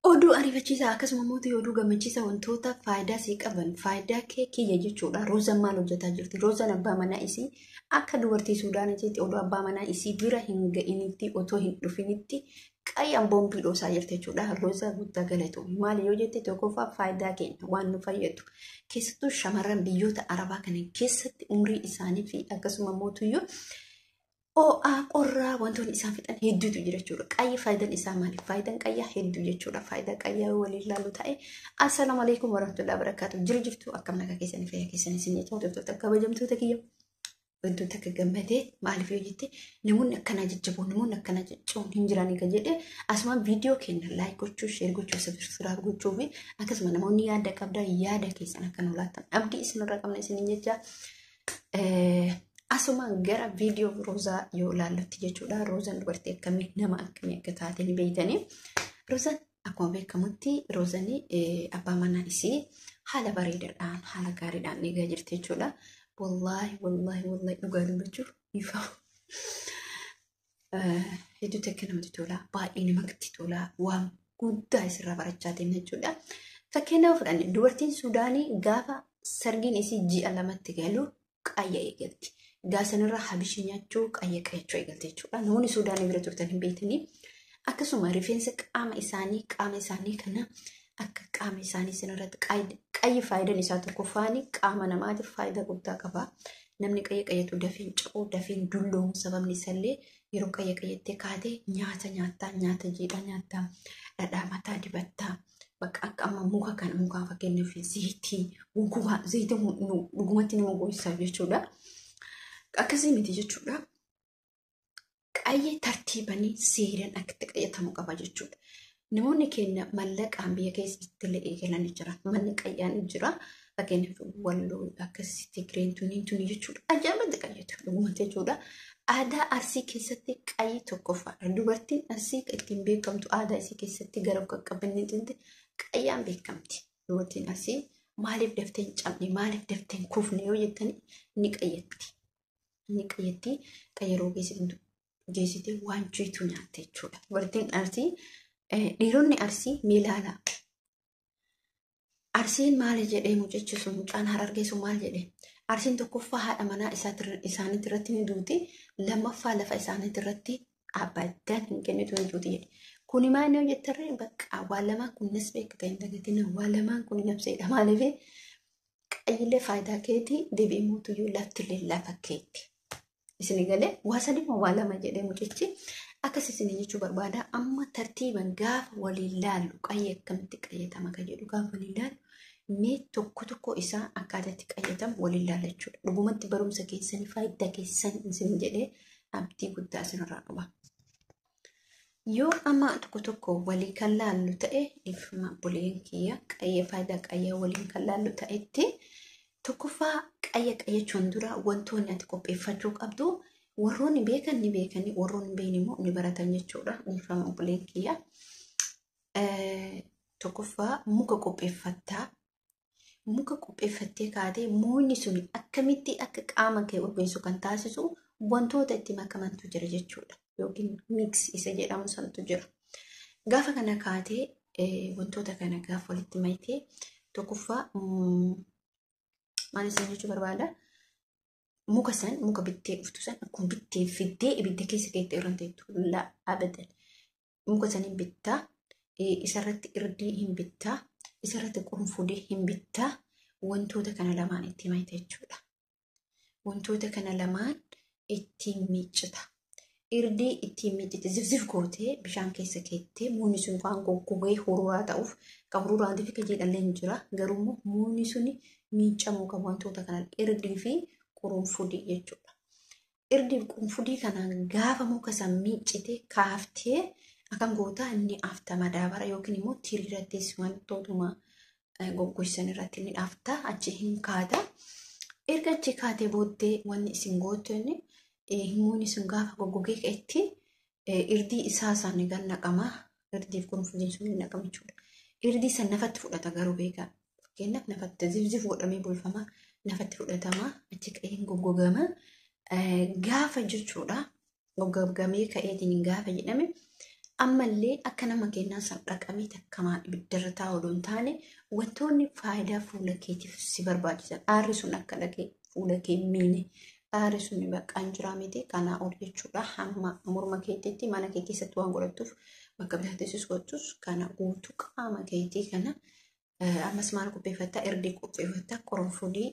Oduu ariifachiisaa akkasuma mootii oduu gammachiisa wantoota faayidaa sii qaban faayidaa kee kiyya jechuudha. Roozan maal hojjetaa jirti? Roozan abbaa manaa isii akka dubartii Suudaanitti oduu abbaa manaa isii bira hin ga'initti otoo hin dhufinitti qayyaan boombii dhoosaa jirti jechuudha. Roozaa guddaa galatu. Maali yoo jette tokkoffaa faayidaa keenya waan nu fayyadu. Keessattuu shamarran biyyoota Arabaa kana keessatti umrii isaanii fi akkasuma mootiyyuu qorraa wantoonni isaan fixan hedduutu jira jechuudha. Qayyi faayidaan isaa maali? Faayidaan qayyaa hedduu jechuudha. Faayidaa qayyaa waliin ilaallu ta'e. Assalaamu alaikum warahmatullahi wabarakatuh. Jirtu akkam nagaa keessanii fayyaa keessanii isin jechuudha. Kabajamtoota kiyya. Wantoota akka gammadee maaliif yoo jette namoonni akkanaa jajjaboo namoonni akkanaa jajjaboon hin jiranii kan jedhe asuma viidiyoo keenya laayik gochuu sheer gochuu sabskiraayib gochuu fi akkasuma namoonni yaada qabdan yaada keessan akka nu laattan abdii isinirra qabna isiniin jecha asuma gara viidiyoo Roozaa yoo laallutti jechuudha. Roozaan dubartii akkamii nama akkamii akka taate ni beeytanii. Roozaan akkuma beekamutti Roozaan abbaa manaa isii haala bareedaadhaan haala gaariidhaan eegaa jirti jechuudha. Wallahi dhugaa dubbachuuf ifa. Hedduu takka namatti tola. Baay'ee namatti tola. Waan guddaa isirraa barachaa deemna jechuudha. Fakkeenyaaf fudhanne dubartiin Suudaanii gaafa sargiin isii ji'a lamatti galu qayya eegalti. Gaasanirra habishii nyaachuu qayya qayyachuu eegalte jechuudha. Namoonni Suudaanii bira turtan hin beekanii. Akkasuma rifeensa qaama isaanii kana akka qaama isaanii sanarratti qayyi faayidaan isaa tokkoffaani qaama namaatiif faayidaa guddaa qaba. Namni qayya qayyatu dafeen caquu dafeen dulloomu sababni isallee yeroo qayya qayyattee kaatee nyaata nyaattaa nyaata jiidhaa nyaattaa dhadhaa mataa dibattaa bakka akka amma muka kana mukaan fakkeenyaaf zayitii dhugumatti nama go'isaa jechuudha. Akkasii miti jechuudha. Qayyi tartiibanii seeraan akkatti qayyatamu qaba jechuudha. Namoonni keenya mallaqaan biyya keessatti illee eegalanii jira. Manni qayyaan jira. Fakkeenyaaf walloo akkasitti Tigreen tuni jechuudha. Ajaa'ibatti qayyatu dhugumatti jechuudha. Aadaa Arsii keessatti qayyi tokkoffaadha. Dubartiin Arsii ittiin beekamtu aadaa isii keessatti gara qaqqabinni tinte qayyaan beekamti. Dubartiin Arsii maaliif daftee hin cabne maaliif daftee hin kufne yoo jettani ni qayyatti. Ni qayyatti qayyaroo geessitee waan jiitu nyaatte jechuudha. Dubartiin Arsii dhiironni Arsii miilaala. Arsiin maal jedhee mucachisu mucaan Harargeessu maal jedhee Arsiin tokkoffaa haadha manaa isaaniitti irratti ni duuti lammaffaa lafa isaaniitti irratti abaddaan hin kennitu ni duuti jedhe. Kuni maal yoo jettarree bakka waa lamaan kun nas beekata hin dagatina waa lamaan kun nabseedha maaliif qayyillee faayidaa keetii deebi'ee mootuyyuu laftillee lafa keetti. Isin galee waa sadii waa lama jedhee mucichi akkasisin jechuu barbaada. Amma tartiiban gaafa waliin laallu qayya akkamitti qayyatama kan jedhu gaafa waliin laallu mee tokko isaa akkaataatti qayyatamu waliin laalla jechuudha. Dhugumatti barumsa keessanii faayidaa keessan isin jedhee abdii guddaa isinirraa qaba. Yoo amma tokko walii kan laallu ta'e ifma buleen kiyya qayya faayidaa qayya waliin kan laallu ta'etti tokkoffaa qayya qayyachuun dura wantoonni ati qopheeffachuu qabdu. Warroonni beekan ni beekanii warroonni beekni immoo ni baratan jechuudha. Ifama buleen kiyya. Tokkoffaa muka qopheeffattaa. Muka qopheeffattee kaatee muunni sun akkamitti akka qaama kee urgeessu kan taasisu wantoota itti makamantu jira jechuudha. Yookiin mix isa jedhamu sanatu jira. Gaafa kana kaatee wantoota kana gaafa walitti makee tokkoffaa maal isin jechuu barbaada? Muka san muka bittee dhuftu san akkuma bittee fiddee ibidda keessa keetti irraan teettu laa abadan. Muka san hin bittaa isarratti irdii hin bittaa isarratti qurunfudee hin bittaa wantoota kana lamaan itti makee jechuudha. Wantoota kana lamaan ittiin miiccita. Irdii ittiin miiccite zifzif gootee bishaan keessa keettee muunni sun waan goggogee hururaa ta'uuf kan hururaa fi kajeedhallee hin jira. Garuu muunni sun miiccamuu qabu wantoota kana irdii fi qurunfudii jechuudha. Irdii qurunfudii kanaan gaafa muka san miiccite kaaftee akkam gootaa inni afta madaabara yookiin immoo tiriiratti wantootuma goggosan irratti ni afta achi hin kaata. Erga achi kaatee booddee wanni isin gootu inni muunni sun gaafa goggogee ka'etti irdii isaa san gan naqama. Irdii qurunfudiin sun ni naqama jechuudha. Irdii san nafatti fudhata garuu beekaa. Fakkeenyaaf nafatti zifzif godhamee bulfama. Nafatti fudhatama achi ka'een goggogama gaafa jechuudha. Goggogamee ka'eetiin gaafa jedhame amma illee akka nama kennaa san dhaqamee takkamaan ibiddarra taa'uu hin taane wantoonni faayidaa fuula keetiif si barbaachisan aarri sun akka dhaqee fuula kee miine aarri sun baqqaan jiraa miti kanaa ol jechuudha hamma morma keetiitti mana kee keessatti waan godhattuuf bakka biraattis godhattus kana guutuu qaama keetii kana ammas maal qopheeffattaa irdii qopheeffattaa qoronfudii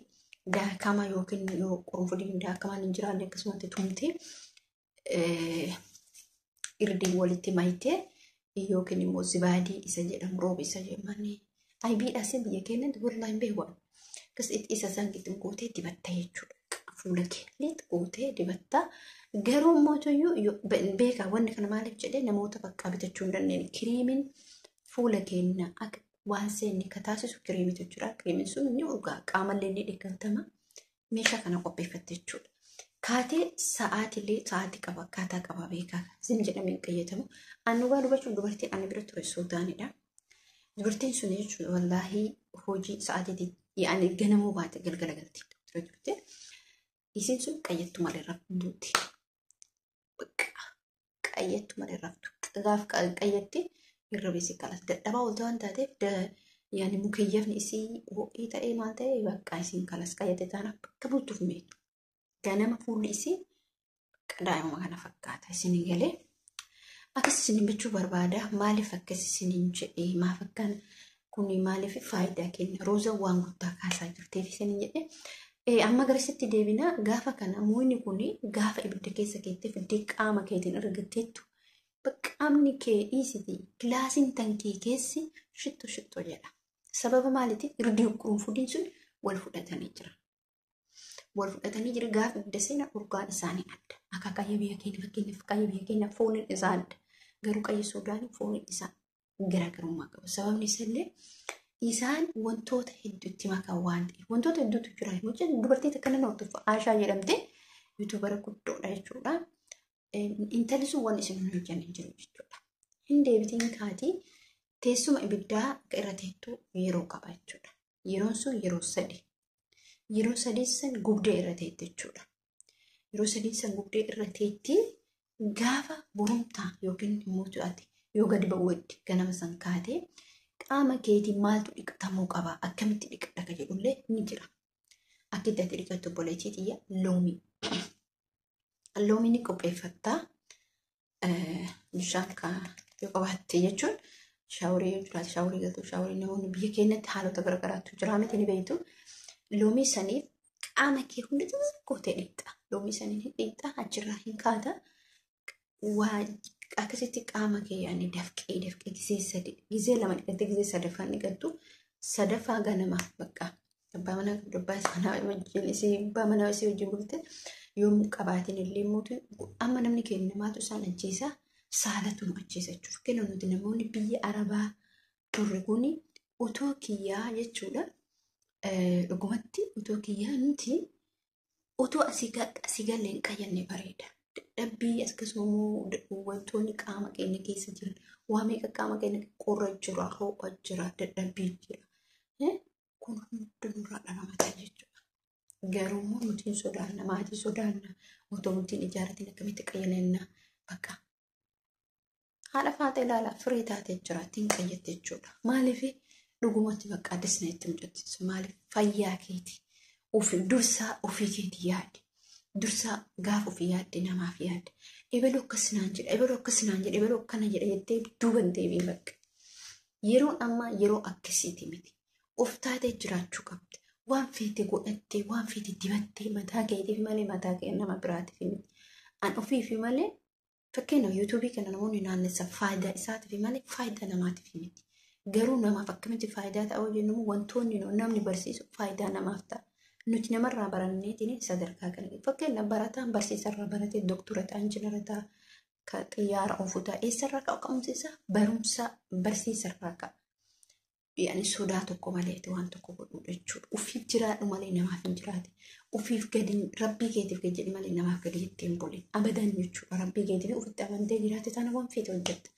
daakama yookiin qoronfudii daakamaan hin jiraanne akkasumatti tumtee irdii walitti mayitee yookiin immoo zibaadii isa jedhamu rooba isa jedhamanii aybiidhaas biyya keenyatti walaa hin beekan akkasitti isa sangitti gootee dibatta jechuudha fuula keetti gootee dibatta garuu mootuyyuu beekaa wanni kana maaliif jedhee namoota bakka bitachuu hin dandeenye kiriimiin fuula keenya akka waan seenni ka taasisu kiriimitu jira kiriimiin sun ni urgaa qaamallee ni dhiqatama meeshaa kana qopheeffatte jechuudha. Kaatee sa'aatillee sa'aatii qaba akkaataa qaba beekaa sin jedhameen qayyatamu annugaa dubachuun dubartiin ani bira ture sootaanidha. Dubartiin sun jechuudha wallaahi hojii sa'aatiitti yaa'anii ganamuu baate galgala galtii ture turte isin sun qayyattu malee raftuuti. Qayyattu malee raftu gaaf qayyatti irra beesi kalas dadhabaa olta waan taateef yaani mukayyafni isii ho'ii ta'ee maal ta'e bakka isin kalas qayyatte taana bakka bultuuf meetu. Ganama fuulli isii daa'ima kana fakkaata isin galee akkas isin bichuu barbaada maaliif akkas isin jedhee maaf akkan kun maaliif faayidaa kenna rooza waan guddaa kaasaa jirteef isin jedhee amma garasitti deebina gaafa kana muuyni kun gaafa ibidda keessa keettee fiddee qaama keetiin argatteettu qaamni kee dhiisiti kilaasiin tankii keessi shitto jedha sababa maaliitiif irdii qurunfudiin sun wal fudhatanii jira. Wal fudhatanii jira gaafa ibidda seenaa urgaan isaanii adda akka qayya biyya keenya fakkeenyaaf qayya biyya keenya fooniin isaa adda garuu qayya Suudaanii fooniin isaa garaagarummaa qabu sababni isallee isaan wantoota hedduutti makaa waan ta'eef wantoota hedduutu jira jechuudha dubartii takka nama hordofu Aashaa jedhamte yuutuubara guddoodha jechuudha intalli sun waan isin hojjannee jiru jechuudha hin deebitiin kaatii teessuma ibiddaa akka irra teettu yeroo qaba jechuudha yeroon sun yeroo sadii. Yeroo sadeessan gubdee irra teetti jechuudha. Yeroo sadeessan gubdee irra teetti gaafa borumtaa yookiin immoo ati yoo gadi ba'uutti ganama san kaatee qaama keetiin maaltu dhiqatamuu qaba akkamitti dhiqadha jedhullee ni jira. Akka itti ati dhiqattu obboleettii xiyya loomii. Loomii ni qopheeffattaa bishaan yoo qabaatte jechuun shaaworii yoo jiraate shaaworii galtu shaaworii namoonni biyya keenyatti haalota garaagaraatu jira miti ni beektu. Loomii saniif qaama kee hundi gootee dhiqxa. Loomii saniin hin dhiqxa achirraa hin kaata. Akkasitti qaama kee yaani dafqee gisee sadi gisee lama dhiqattee gisee sadaffaan dhiqattu sadaffaa ganama bakka abbaa manaa abbaa manaa wajjin isii abbaa manaa isii wajjin bulte yoomuu qabaatiin illee mootu amma namni keenya namaatu isaan ajjeesaa saalatu nu ajjeesa jechuudha. Kennan nuti namoonni biyya Arabaa turre kuni utoo kiyyaa jechuudha. Dhugumatti utoo kiyyaa nuti utoo asii galee hin qayyanne bareeda. Dadhabbii akkasumas wantoonni qaama keenya keessa jiran waan meeqa qaama keenya qorra jira, ho'a jira, dadhabbii jira. Kun hundi nurraa dhala jechuudha. Garuu immoo nuti sodaanna maatii sodaanna utoo nuti ijaarratiin akkamitti qayyanna bakka. Haadha faata ilaala firii taatee jiraatti hin qayyatte jechuudha. Maaliif dhugumatti bakka addisna itti mucachiisu maaliif fayyaa keeti dursaa ofii keeti yaadde dursaa gaafa ofii yaadde namaaf yaadde ebaloo akkasinaan jedha ebaloo akkasinaan jedha ebaloo akkana jedha jettee duuban deebii bakka yeroon ammaa yeroo akkasiiti miti of taatee jiraachuu qabdi waan feete godhattee waan feete dibattee mataa keetiif malee mataa kee nama biraatiif miti an ofiif malee fakkeenyaaf yuutuubii kana namoonni naannessan faayidaa isaatiif malee faayidaa namaatiif miti. Garuu namaaf akkamitti faayidaa ta'uu jennu wantoonni namni barsiisu faayidaa namaaf ta'a. Nuti namarraa baranneetiin sadarkaa kana fakkeenyaaf barataan barsiisarraa baratee doktora ta'a injiinara ta'a ka xiyyaara oofuu ta'a eessarraa ka'a ka'umsiisa barumsa barsiisarraa ka'a. Yaani sodaa tokko malee waan tokko godhuudha jechuudha. Ufiif jiraadhu malee namaaf hin jiraate. Ufiif gadi rabbii keetiif gadi jedhi malee namaaf gadi jettee hin bulle. Abadan jechuudha rabbii keetiif ufitti amantee jiraate taana waan feete hojjetta.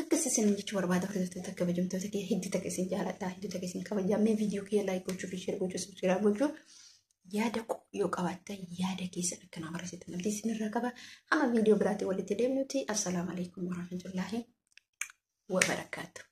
Akkasii isin jechuun barbaada hordoftoota kabajamtoota kee hedduu takka isin jaaladha hedduu takka isin kabajaa mee viidiyoo kee laayik gochuu fi sheer gochuu subskiraayib gochuu yaada yoo qabaattan yaada keessan akkanaa barreessitan abdii isinirraa qaba hamma viidiyoo biraatiin walitti deemnuti assalaamu alaikum warahmatullaahi wabarakaatu.